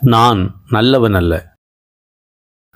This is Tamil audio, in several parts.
நான் நல்லவன் அல்ல.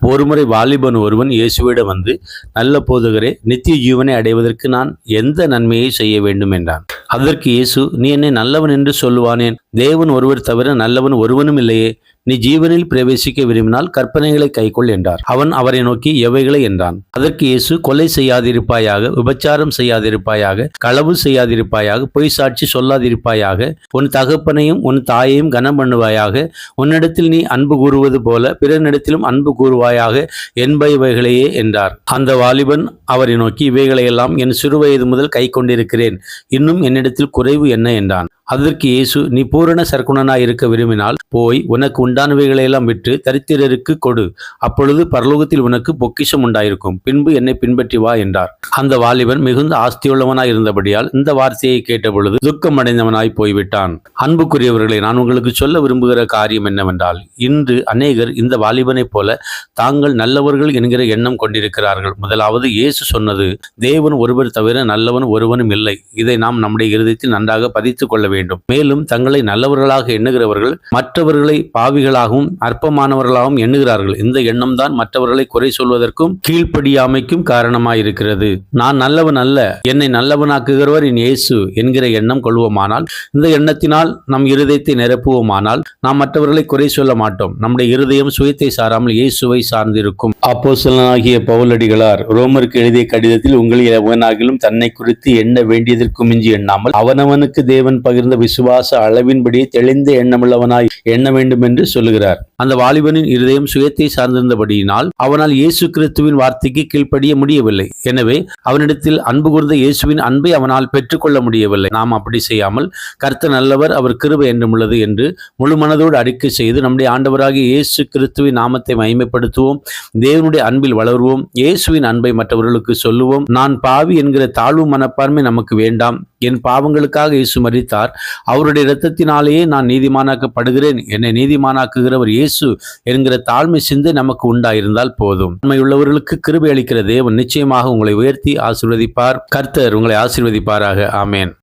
ஒருமுறை வாலிபன் ஒருவன் இயேசுவிடம் வந்து, நல்ல போதகரே, நித்திய ஜீவனை அடைவதற்கு நான் எந்த நன்மையை செய்ய வேண்டும் என்றான். அதற்கு இயேசு, நீ என்னை நல்லவன் என்று சொல்லுவானேன்? தேவன் ஒருவர் தவிர நல்லவன் ஒருவனும் இல்லையே. நீ ஜீவனில் பிரவேசிக்க விரும்பினால் கற்பனைகளை கைக்கொள் என்றார். அவன் அவரை நோக்கி, எவைகளை என்றான். அதற்கு இயேசு, கொலை செய்யாதிருப்பாயாக, விபச்சாரம் செய்யாதிருப்பாயாக, களவு செய்யாதிருப்பாயாக, பொய் சாட்சி சொல்லாதிருப்பாயாக, உன் தகப்பனையும் உன் தாயையும் கனம் பண்ணுவாயாக, உன்னிடத்தில் நீ அன்பு கூறுவது போல பிறனிடத்திலும் அன்பு கூறுவாயாக என்பவைகளையே என்றார். அந்த வாலிபன் அவரை நோக்கி, இவைகளையெல்லாம் என் சிறுவயது முதல் கை கொண்டிருக்கிறேன், இன்னும் என்னிடத்தில் குறைவு என்ன என்றான். அதற்கு இயேசு, நீ பூரண சற்குணனாய் இருக்க விரும்பினால் போய் உனக்கு உண்டானவைகளையெல்லாம் விற்று தரித்திரருக்கு கொடு, அப்பொழுது பரலோகத்தில் உனக்கு பொக்கிஷம் உண்டாயிருக்கும், பின்பு என்னை பின்பற்றி வா என்றார். அந்த வாலிபன் மிகுந்த ஆஸ்தியுள்ளவனாய் இருந்தபடியால் இந்த வார்த்தையை கேட்டபொழுது துக்கம் அடைந்தவனாய் போய்விட்டான். அன்புக்குரியவர்களை, நான் உங்களுக்கு சொல்ல விரும்புகிற காரியம் என்னவென்றால், இன்று அநேகர் இந்த வாலிபனைப் போல தாங்கள் நல்லவர்கள் என்கிற எண்ணம் கொண்டிருக்கிறார்கள். முதலாவது, இயேசு சொன்னது, தேவன் ஒருவர் தவிர நல்லவன் ஒருவனும் இல்லை. இதை நாம் நம்முடைய இருதயத்தில் நன்றாக பதித்துக் கொள்ள வேண்டும். மேலும் தங்களை நல்லவர்களாக எண்ணுகிறவர்கள் மற்றவர்களை பாவிகளாகவும் அற்பமானவர்களாகவும் எண்ணுகிறார்கள். இந்த எண்ணம் தான் மற்றவர்களை குறை சொல்வதற்கும் கீழ்ப்படியாமைக்கும் காரணமாயிருக்கிறது. நான் நல்லவன் அல்ல, என்னை நல்லவனாக்குகிறவர் என் இயேசு என்கிற எண்ணம் கொள்வோமானால், இந்த எண்ணத்தினால் நம் இருதயத்தை நிரப்புவோமானால், நாம் மற்றவர்களை குறை சொல்ல மாட்டோம். நம்முடைய இருதயம் சுயத்தை சாராமல் இயேசுவை சார்ந்திருக்கும். அப்போஸ்தலனாகிய பவுலடிகளார் ரோமருக்கு எழுதிய கடிதத்தில், உங்களில் எவனாகிலும் தன்னை குறித்து எண்ண வேண்டியதற்கு மிஞ்சி எண்ணாமல் அவனவனுக்கு தேவன் பகிர்ந்த விசுவாச அளவின்படி தெளிந்த எண்ணமுள்ளவனாய் எண்ண வேண்டும் என்று சொல்லுகிறார். அந்த வாலிபனின் இருதயம் சுயத்தை சார்ந்திருந்தபடியினால் அவனால் இயேசு கிறிஸ்துவின் வார்த்தைக்கு கீழ்ப்படிய முடியவில்லை. எனவே அவனிடத்தில் அன்பு கூர்ந்த இயேசுவின் அன்பை அவனால் பெற்றுக்கொள்ள முடியவில்லை. நாம் அப்படி செய்யாமல், கர்த்தர் நல்லவர், அவர் கிருபை என்றும் உள்ளது என்று முழு மனதோடு அறிக்கை செய்து நம்முடைய ஆண்டவராகிய இயேசு கிறிஸ்துவின் நாமத்தை மகிமைப்படுத்துவோம். தேவனுடைய அன்பில் வளருவோம். இயேசுவின் அன்பை மற்றவர்களுக்கு சொல்லுவோம். நான் பாவி என்கிற தாழ்வு மனப்பான்மை நமக்கு வேண்டாம். என் பாவங்களுக்காக இயேசு மரித்தார், அவருடைய இரத்தத்தினாலேயே நான் நீதிமானாக்கப்படுகிறேன், என்னை நீதிமானாக்குகிறவர் இயேசு என்கிற தாழ்மை சிந்தை நமக்கு உண்டாயிருந்தால் போதும். உண்மையுள்ளவர்களுக்கு கிருபை அளிக்கிற தேவன் நிச்சயமாக உங்களை உயர்த்தி ஆசீர்வதிப்பார். கர்த்தர் உங்களை ஆசீர்வதிப்பாராக. ஆமேன்.